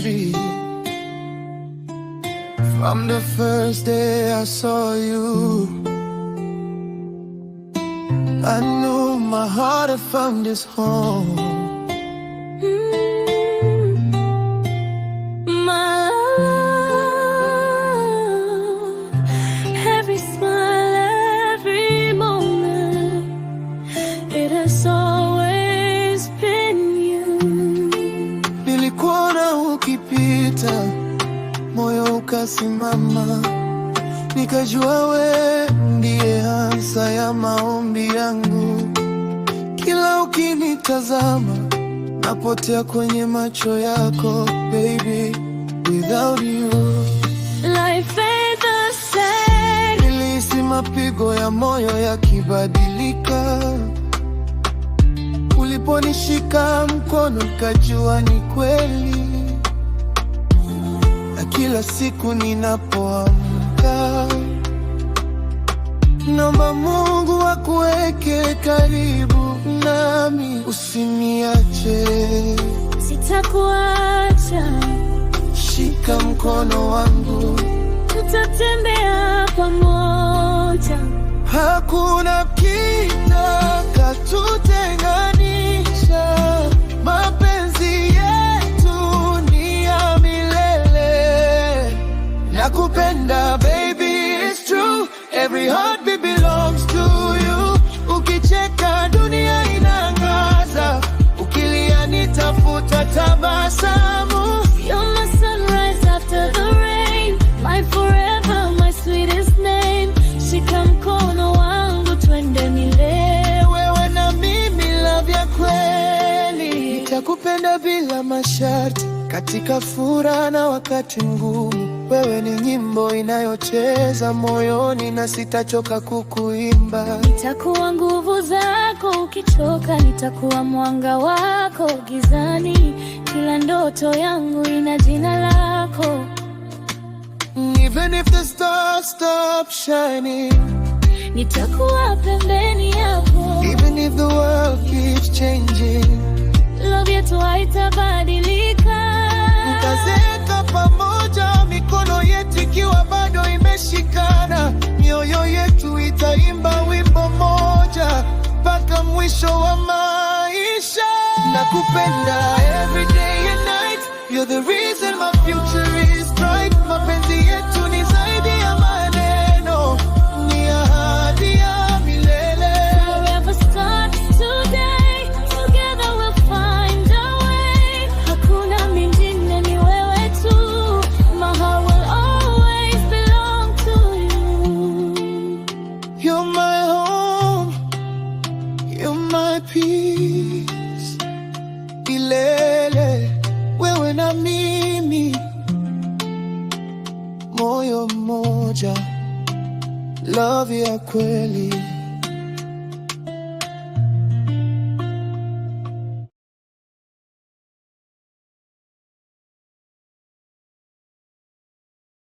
baby. From the first day I saw you, I knew my heart had found its home. My love, every smile, every moment, it has always been you. Nilikuona ukipita, moyo ukasimama, nikajua we ndiye ansa ya maombi yangu. Kila ukinitazama, napotea kwenye macho yako, baby, without you Life ain't the same. Nilihisi mapigo ya moyo yakibadilika, uliponishika mkono nikajua ni kweli. Na kila siku ninapoamka, naomba Mungu akuweke karibu nami, usiniache. Sitakuacha, Shika mkono wangu, tutatembea pamoja. hakuna kitakatutenganisha. Mapenzi yetu ni ya milele. Nakupenda baby, it's true. Every heartbeat belongs to you. Ukicheka dunia inangaza, ukilia nitafuta tabasamu. You're my sunrise after the rain, my forever, my sweetest name. Shika mkono wangu twende milele. Wewe na mimi, love ya kweli. Nitakupenda bila masharti, katika furaha na wakati mgumu. Wewe ni nyimbo inayocheza moyoni na sitachoka kukuimba. Nitakuwa nguvu zako ukichoka, nitakuwa mwanga wako gizani. Kila ndoto yangu ina jina lako. Even if the stars stop shining, Nitakuwa pembeni yako. even if the world keeps changing, Love yetu haitabadilika. tutazeka pamoja, mikono yetu ikiwa bado imeshikana. Mioyo yetu itaimba wimbo moja mpaka mwisho wa maisha. Nakupenda every day and night, you're the reason my future is bright. Mapenzi yetu ni zaidi ya maneno, ni ahadi ya milele. Forever starts today, together we'll find a way. Hakuna mwingine, ni wewe tu. My heart will always belong to you. You're my home, you're my peace. Milele, wewe na mimi, moyo mmoja, love ya kweli.